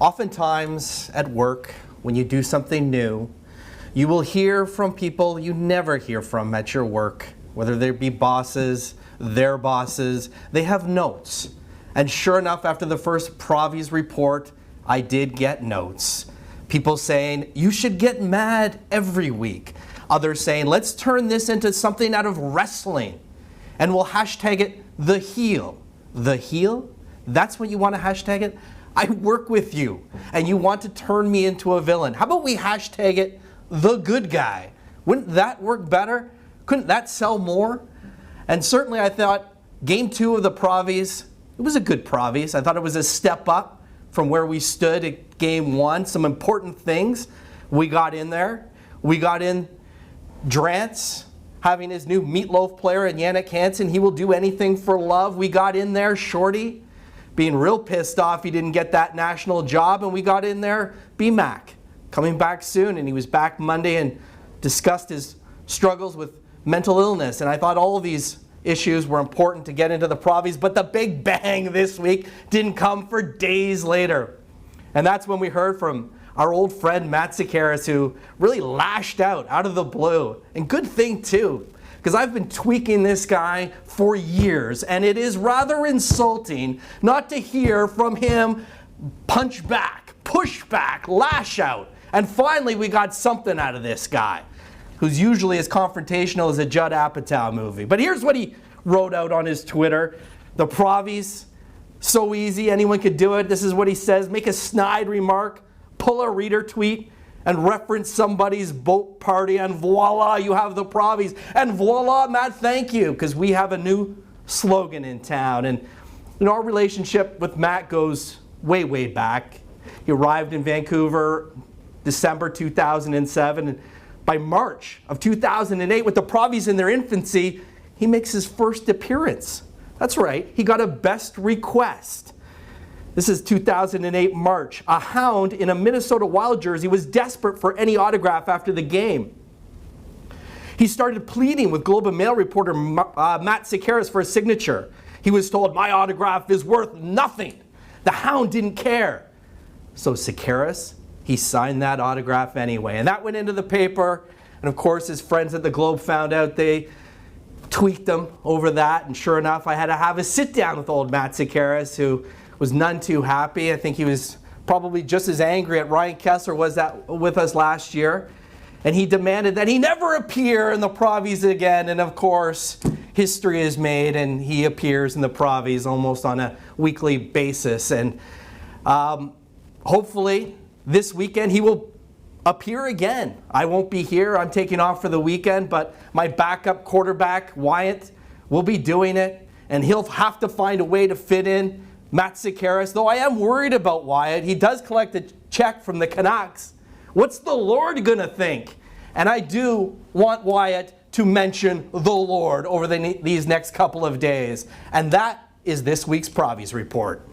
Oftentimes at work, when you do something new, you will hear from people you never hear from at your work, whether they be bosses, their bosses. They have notes. And sure enough, after the first Provies report, I did get notes. People saying, you should get mad every week. Others saying, let's turn this into something out of wrestling. And we'll hashtag it the heel. The heel? That's what you want to hashtag it? I work with you, and you want to turn me into a villain. How about we hashtag it the good guy? Wouldn't that work better? Couldn't that sell more? And certainly I thought game 2 of the Provies, it was a good Provies. I thought it was a step up from where we stood at game 1. Some important things we got in there. We got in Drance having his new meatloaf player in Yannick Hansen. He will do anything for love. We got in there Shorty being real pissed off he didn't get that national job. And we got in there B-Mac coming back soon. And he was back Monday and discussed his struggles with mental illness. And I thought all of these issues were important to get into the Provies. But the big bang this week didn't come for days later. And that's when we heard from our old friend Matt Sekeres, who really lashed out of the blue. And good thing too, because I've been tweaking this guy for years, and it is rather insulting not to hear from him punch back, push back, lash out. And finally we got something out of this guy, who's usually as confrontational as a Judd Apatow movie. But here's what he wrote out on his Twitter. The Provies, so easy, anyone could do it. This is what he says: make a snide remark, pull a reader tweet, and reference somebody's boat party, and voila, you have the Provies. And voila, Matt, thank you, because we have a new slogan in town. And you know, our relationship with Matt goes way, way back. He arrived in Vancouver December 2007, and by March of 2008, with the Provies in their infancy, he makes his first appearance. That's right, he got a best request. This is 2008 March. A hound in a Minnesota Wild jersey was desperate for any autograph after the game. He started pleading with Globe and Mail reporter Matt Sekeres for a signature. He was told, my autograph is worth nothing. The hound didn't care. So Sekeres, he signed that autograph anyway. And that went into the paper. And of course, his friends at the Globe found out. They tweaked him over that. And sure enough, I had to have a sit down with old Matt Sekeres, who was none too happy. I think he was probably just as angry at Ryan Kessler was that with us last year. And he demanded that he never appear in the Provies again. And of course, history is made, and he appears in the Provies almost on a weekly basis. And hopefully this weekend he will appear again. I won't be here. I'm taking off for the weekend, but my backup quarterback, Wyatt, will be doing it. And he'll have to find a way to fit in Matt Sekeres, though I am worried about Wyatt. He does collect a check from the Canucks. What's the Lord gonna think? And I do want Wyatt to mention the Lord over these next couple of days. And that is this week's Provies Report.